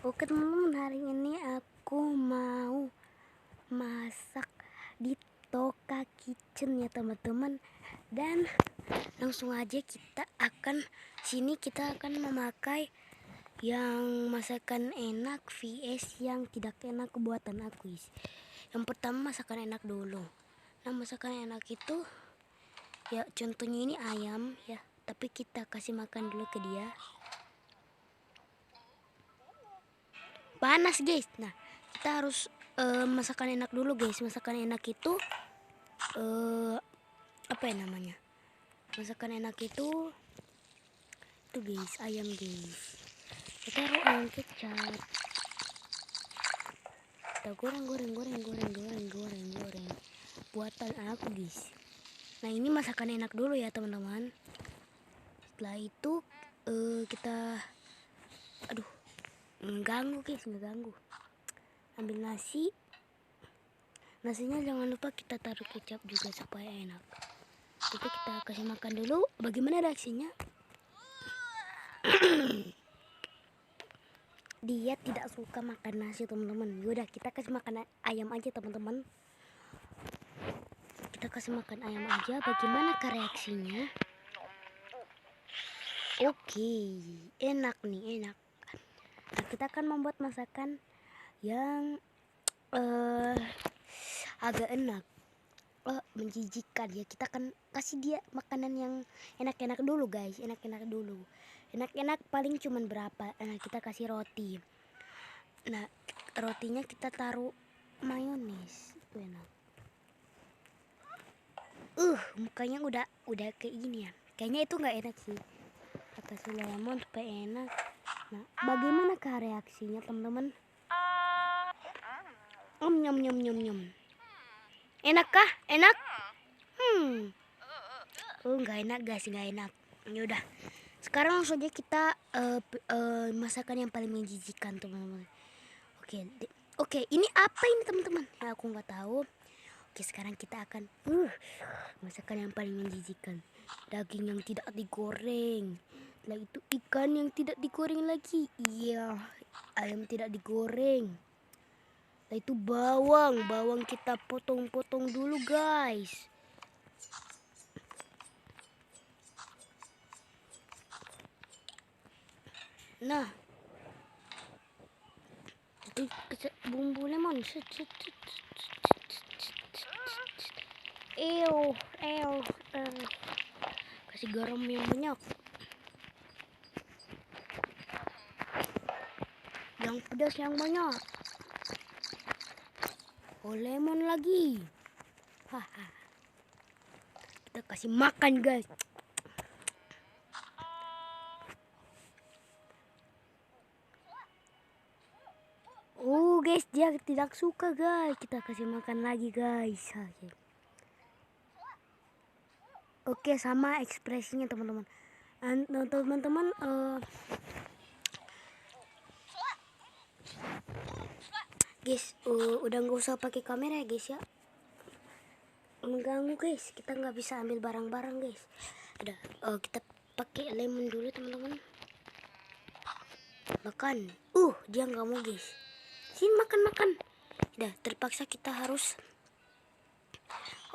Oke teman-teman, hari ini aku mau masak di Toka Kitchen ya teman-teman. Dan langsung aja kita akan memakai yang masakan enak vs yang tidak enak buatan aku. Yang pertama masakan enak dulu. Nah, masakan enak itu ya contohnya ini ayam ya, tapi kita kasih makan dulu ke dia. Panas guys. Nah, kita harus masakan enak dulu guys. Masakan enak itu apa ya namanya, masakan enak itu guys, ayam guys. Kita taruh ayam kecap, kita goreng buatan aku guys. Nah, ini masakan enak dulu ya teman-teman. Setelah itu kita ngeganggu guys, ambil nasinya jangan lupa kita taruh kecap juga supaya enak. Jadi kita kasih makan dulu. Bagaimana reaksinya? Dia tidak suka makan nasi teman-teman. Yaudah, kita kasih makan ayam aja teman-teman. Kita kasih makan ayam aja. Bagaimana reaksinya? Oke, enak nih, enak. Nah, kita akan membuat masakan yang agak enak, menjijikan ya. Kita akan kasih dia makanan yang enak-enak dulu guys, enak-enak paling cuman berapa. Nah, kita kasih roti. Nah, rotinya kita taruh mayones, itu enak. Mukanya udah kayak gini ya, kayaknya itu nggak enak sih. Kasih lemon supaya enak. Nah, bagaimana reaksinya teman-teman? Nyam. Enak kah? Enak? Nggak enak guys, nggak enak. Ya udah, sekarang langsung aja kita masakan yang paling menjijikan teman-teman. Oke, ini apa ini teman-teman? Ya, aku nggak tahu. Oke, sekarang kita akan masakan yang paling menjijikan. Daging yang tidak digoreng. Setelah itu ikan yang tidak digoreng lagi. Iya, ayam tidak digoreng. Setelah itu bawang kita potong-potong dulu guys. Nah, itu bumbu lemon. Kasih garam yang banyak, yang pedas yang banyak. Lemon lagi. Kita kasih makan guys. Guys, dia tidak suka guys. Kita kasih makan lagi guys. Oke, sama ekspresinya teman-teman. Teman-teman guys, udah nggak usah pakai kamera ya guys ya. Mengganggu guys, kita nggak bisa ambil barang-barang guys. Kita pakai lemon dulu teman-teman. Makan. Dia nggak mau guys. Sini makan. Udah, terpaksa kita harus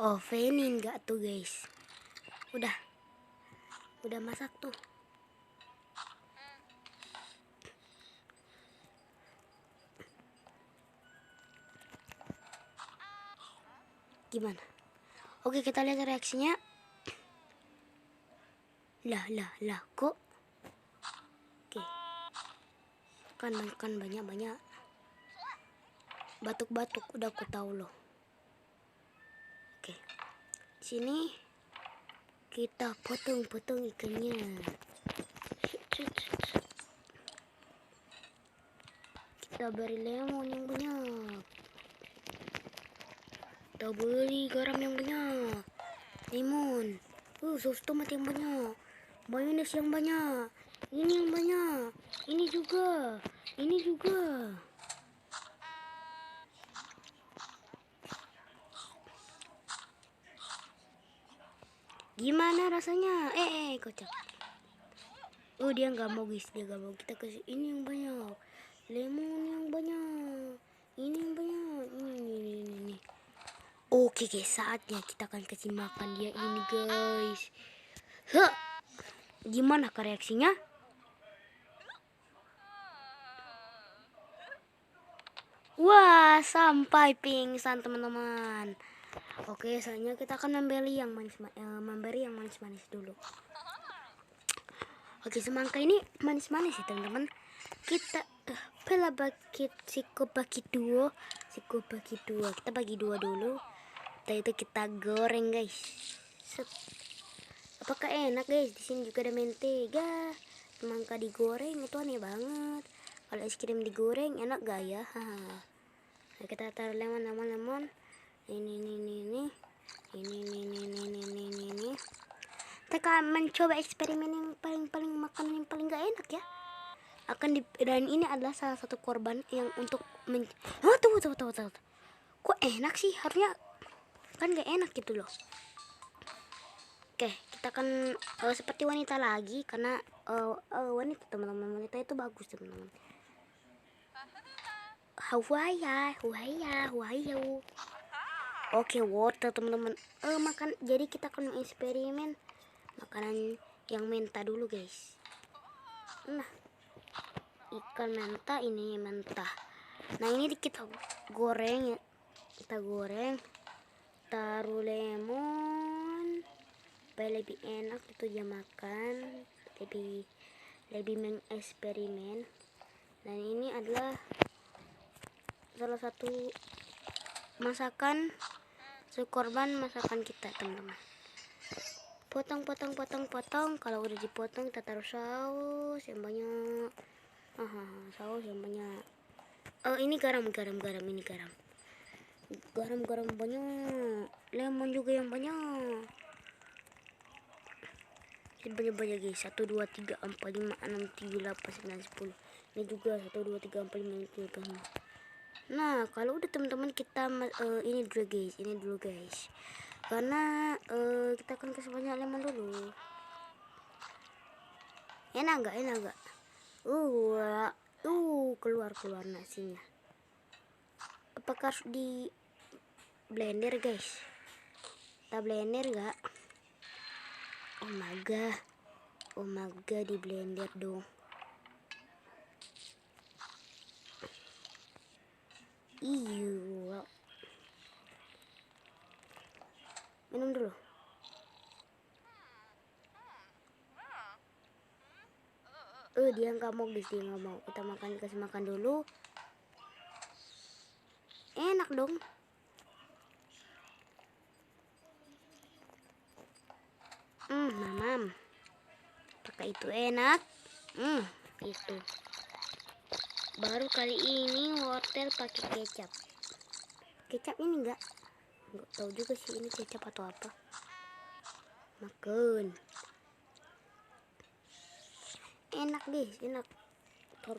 ovenin nggak tuh guys. Udah masak tuh. Gimana? Oke, kita lihat reaksinya. Lah kok. Oke. Kan banyak. Batuk-batuk, udah aku tahu loh. Oke. Sini kita potong-potong ikannya. Kita beri lemon yang banyak. Kita beri garam yang banyak. Lemon. Saus tomat yang banyak. Mayones yang banyak. Ini yang banyak. Ini juga. Gimana rasanya? Kocak. Dia nggak mau guys, Kita kasih ini yang banyak. lemon yang banyak, ini yang banyak, ini. Oke guys, saatnya kita akan kasih makan dia ini guys. Huh. Gimana reaksinya? Wah, sampai pingsan teman-teman. Oke, selanjutnya kita akan membeli yang manis-manis dulu. Oke, semangka ini manis-manis ya teman-teman. Kita bela bagi siko bagi dua. Kita bagi dua dulu. Setelah itu kita goreng guys. Set. Apakah enak guys? Di sini juga ada mentega. Semangka digoreng itu aneh banget. Kalau es krim digoreng enak gak ya? Nah, kita taruh lemon. Ini. Kita akan mencoba eksperimen yang paling makanan yang paling gak enak ya. Dan ini adalah salah satu korban yang untuk tunggu. Kok enak sih? Harusnya kan gak enak gitu loh. Oke, kita akan seperti wanita lagi karena wanita teman-teman, wanita itu bagus teman-teman. Huaya. Oke, water teman-teman. Makan. Jadi kita akan mengeksperimen makanan yang mentah dulu guys. Nah, ikan mentah, ini mentah. Nah, ini kita goreng ya. Kita goreng, taruh lemon supaya lebih enak itu dia makan, lebih mengeksperimen. Dan ini adalah salah satu masakan korban masakan kita teman-teman. Potong. Kalau udah dipotong kita taruh saus yang banyak. Saus yang banyak. Ini garam ini garam. Garam banyak. Lemon juga yang banyak. Banyak guys. 1 2 3 4 5 6 7 8 9 10. Ini juga 1 2 3 4 5 6 7 8 9. Nah, kalau udah teman-teman kita ini dulu guys. Karena kita akan kasih banyak lemon dulu. Enak enggak? Keluar nasinya. Apakah harus di blender guys? Kita blender enggak? Oh my god, di blender dong. Minum dulu. Dia nggak mau guys, dia nggak mau. Kita kasih makan dulu. Enak dong. Mamam. Apakah itu enak? Itu. Baru kali ini wortel pakai kecap. Kecap ini enggak tahu juga sih ini kecap atau apa. Makan. Enak guys, enak. Tor.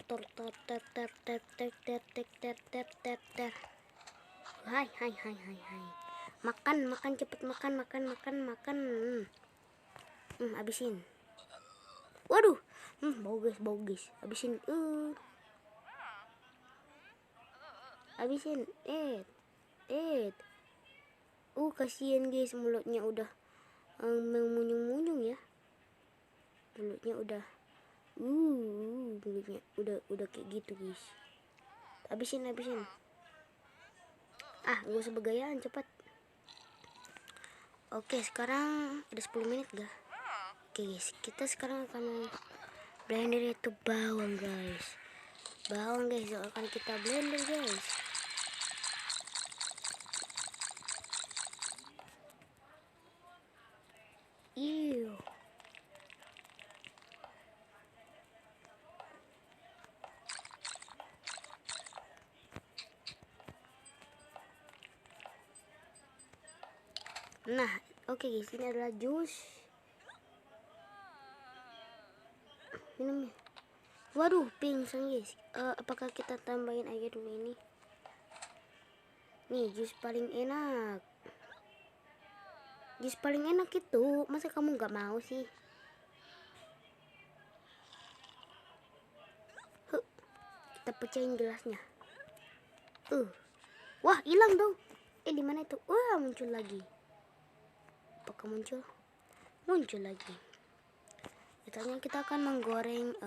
Hai. Makan cepet makan. Habisin. Waduh. Bau guys. Habisin. Habisin. Kasihan guys, mulutnya udah mengunyung-munyung ya. Mulutnya udah udah kayak gitu guys. Habisin. Gak usah begayaan, cepat. Oke, sekarang ada 10 menit gak? Oke guys, kita sekarang akan blender itu bawang guys. Akan kita blender guys. Nah, oke guys, ini adalah jus. Minumnya. Waduh, pingsan guys. Apakah kita tambahin aja dulu ini? Nih, jus paling enak. Jus paling enak itu. Masa kamu nggak mau sih? kita pecahin gelasnya. Wah, hilang dong. Di mana itu? Wah, muncul lagi. Apakah muncul? Muncul lagi. Misalnya kita akan menggoreng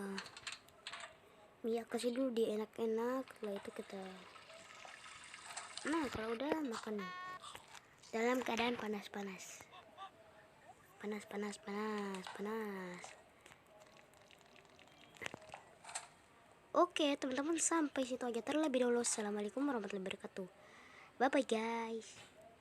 minyak, kasih dulu di enak-enak. Setelah itu kita, nah kalau udah makan dalam keadaan panas. Oke teman-teman, sampai situ aja terlebih dahulu. Assalamualaikum warahmatullahi wabarakatuh. Bye bye guys.